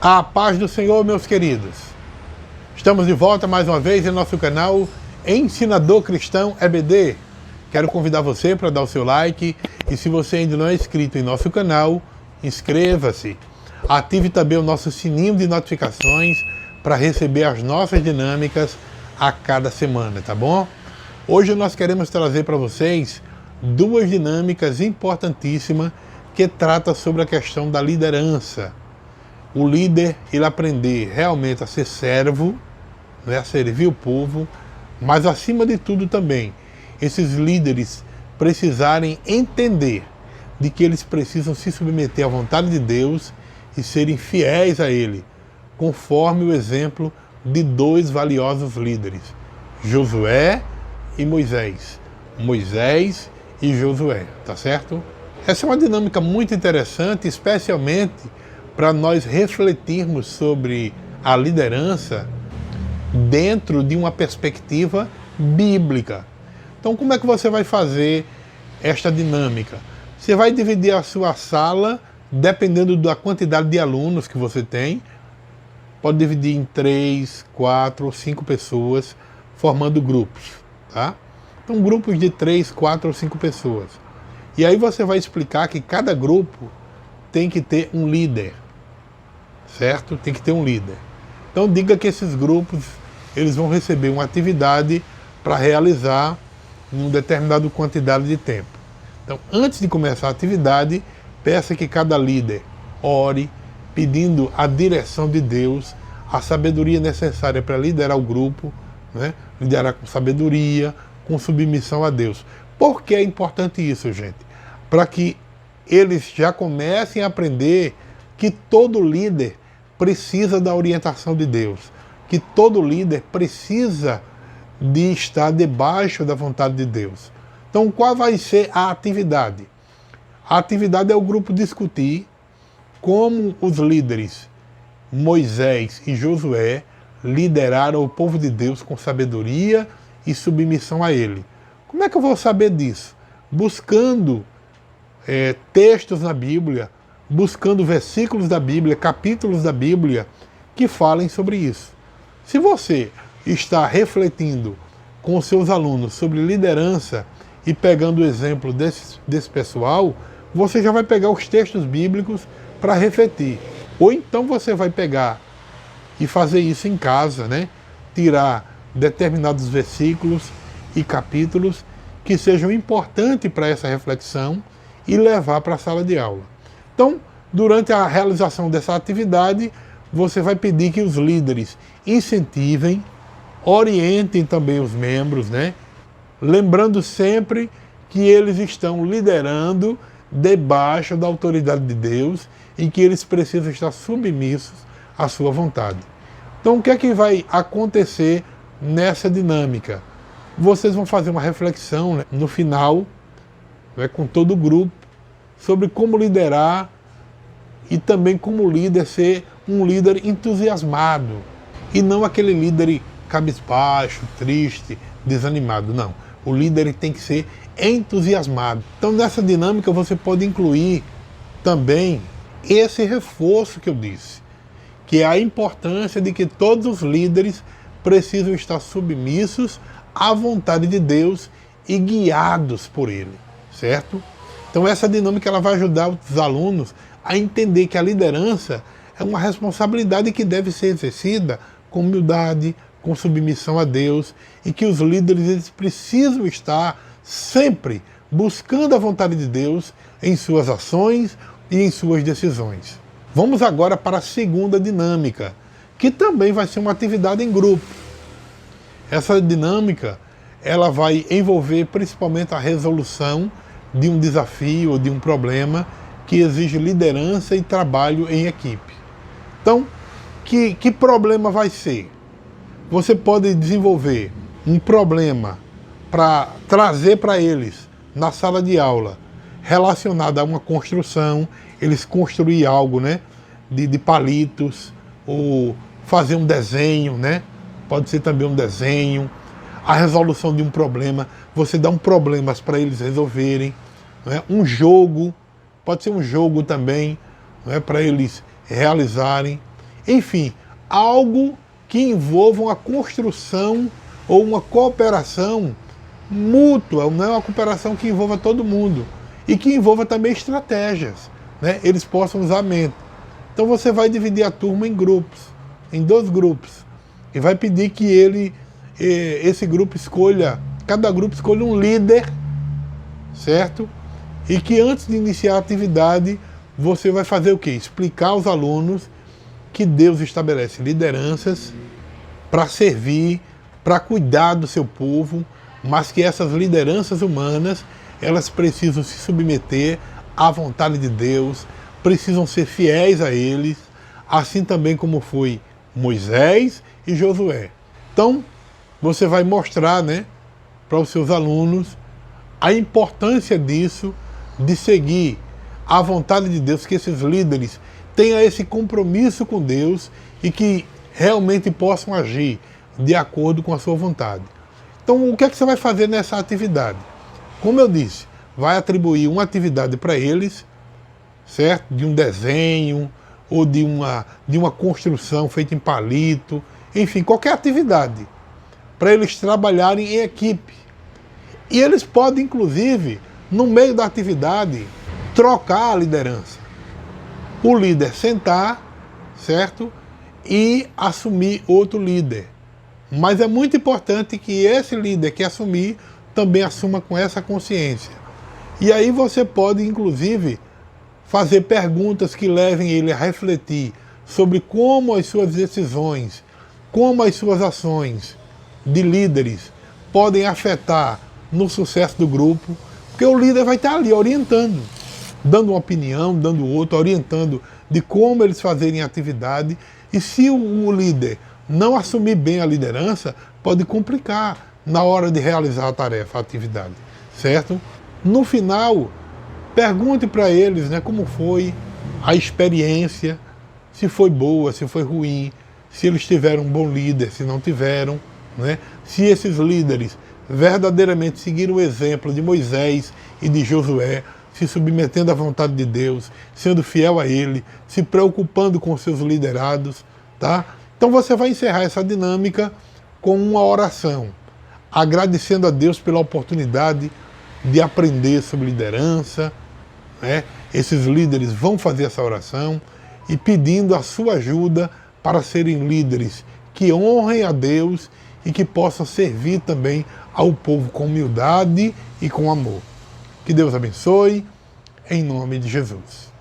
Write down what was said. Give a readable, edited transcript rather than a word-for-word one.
A paz do Senhor, meus queridos. Estamos de volta mais uma vez em nosso canal Ensinador Cristão EBD. Quero convidar você para dar o seu like e se você ainda não é inscrito em nosso canal, inscreva-se. Ative também o nosso sininho de notificações para receber as nossas dinâmicas a cada semana, tá bom? Hoje nós queremos trazer para vocês duas dinâmicas importantíssimas que tratam sobre a questão da liderança. O líder, ele aprender realmente a ser servo, né, a servir o povo, mas acima de tudo também, esses líderes precisarem entender de que eles precisam se submeter à vontade de Deus e serem fiéis a Ele, conforme o exemplo de dois valiosos líderes, Josué e Moisés. Moisés e Josué, tá certo? Essa é uma dinâmica muito interessante, especialmente para nós refletirmos sobre a liderança dentro de uma perspectiva bíblica. Então, como é que você vai fazer esta dinâmica? Você vai dividir a sua sala, dependendo da quantidade de alunos que você tem, pode dividir em 3, 4 ou 5 pessoas, formando grupos, tá? Então, grupos de 3, 4 ou 5 pessoas. E aí você vai explicar que cada grupo tem que ter um líder, certo? Tem que ter um líder. Então diga que esses grupos eles vão receber uma atividade para realizar em uma determinada quantidade de tempo. Então, antes de começar a atividade, peça que cada líder ore, pedindo a direção de Deus, a sabedoria necessária para liderar o grupo, né? Liderar com sabedoria, com submissão a Deus. Por que é importante isso, gente? Para que eles já comecem a aprender que todo líder precisa da orientação de Deus, que todo líder precisa de estar debaixo da vontade de Deus. Então, qual vai ser a atividade? A atividade é o grupo discutir como os líderes Moisés e Josué lideraram o povo de Deus com sabedoria e submissão a Ele. Como é que eu vou saber disso? Buscando textos na Bíblia, buscando versículos da Bíblia, capítulos da Bíblia que falem sobre isso. Se você está refletindo com os seus alunos sobre liderança e pegando o exemplo desse pessoal, você já vai pegar os textos bíblicos para refletir. Ou então você vai pegar e fazer isso em casa, né? Tirar determinados versículos e capítulos que sejam importantes para essa reflexão e levar para a sala de aula. Então, durante a realização dessa atividade, você vai pedir que os líderes incentivem, orientem também os membros, né? Lembrando sempre que eles estão liderando debaixo da autoridade de Deus e que eles precisam estar submissos à sua vontade. Então, o que é que vai acontecer nessa dinâmica? Vocês vão fazer uma reflexão, né, no final, né, com todo o grupo, sobre como liderar e também como líder ser um líder entusiasmado e não aquele líder cabisbaixo, triste, desanimado, não. O líder tem que ser entusiasmado. Então, nessa dinâmica você pode incluir também esse reforço que eu disse, que é a importância de que todos os líderes precisam estar submissos à vontade de Deus e guiados por Ele, certo? Então essa dinâmica ela vai ajudar os alunos a entender que a liderança é uma responsabilidade que deve ser exercida com humildade, com submissão a Deus e que os líderes eles precisam estar sempre buscando a vontade de Deus em suas ações e em suas decisões. Vamos agora para a segunda dinâmica, que também vai ser uma atividade em grupo. Essa dinâmica ela vai envolver principalmente a resolução de um desafio ou de um problema que exige liderança e trabalho em equipe. Então, que problema vai ser? Você pode desenvolver um problema para trazer para eles na sala de aula relacionado a uma construção, eles construir algo, né, de palitos, ou fazer um desenho, né? Pode ser também um desenho, a resolução de um problema, você dá um problema para eles resolverem, né? Um jogo, pode ser um jogo também, né, para eles realizarem. Enfim, algo que envolva uma construção ou uma cooperação mútua, não é uma cooperação que envolva todo mundo e que envolva também estratégias, né? Eles possam usar a mente. Então você vai dividir a turma em grupos, em 2 grupos, e vai pedir que esse grupo escolha, cada grupo escolha um líder, certo? E que antes de iniciar a atividade, você vai fazer o quê? Explicar aos alunos que Deus estabelece lideranças para servir, para cuidar do seu povo, mas que essas lideranças humanas, elas precisam se submeter à vontade de Deus, precisam ser fiéis a eles, assim também como foi Moisés e Josué. Então, você vai mostrar, né, para os seus alunos a importância disso, de seguir a vontade de Deus, que esses líderes tenham esse compromisso com Deus e que realmente possam agir de acordo com a sua vontade. Então, o que é que você vai fazer nessa atividade? Como eu disse, vai atribuir uma atividade para eles, certo? De um desenho ou de uma construção feita em palito, enfim, qualquer atividade, para eles trabalharem em equipe. E eles podem, inclusive, no meio da atividade, trocar a liderança. O líder sentar, certo? E assumir outro líder. Mas é muito importante que esse líder que assumir também assuma com essa consciência. E aí você pode, inclusive, fazer perguntas que levem ele a refletir sobre como as suas decisões, como as suas ações de líderes podem afetar no sucesso do grupo, porque o líder vai estar ali orientando, dando uma opinião, dando outra, orientando de como eles fazerem a atividade. E se o líder não assumir bem a liderança, pode complicar na hora de realizar a tarefa, a atividade, certo? No final, pergunte para eles, né, como foi a experiência, se foi boa, se foi ruim, se eles tiveram um bom líder, se não tiveram, né? Se esses líderes verdadeiramente seguiram o exemplo de Moisés e de Josué, se submetendo à vontade de Deus, sendo fiel a Ele, se preocupando com os seus liderados, tá? Então você vai encerrar essa dinâmica com uma oração, agradecendo a Deus pela oportunidade de aprender sobre liderança, né? Esses líderes vão fazer essa oração e pedindo a sua ajuda para serem líderes que honrem a Deus e que possam servir também ao povo com humildade e com amor. Que Deus abençoe, em nome de Jesus.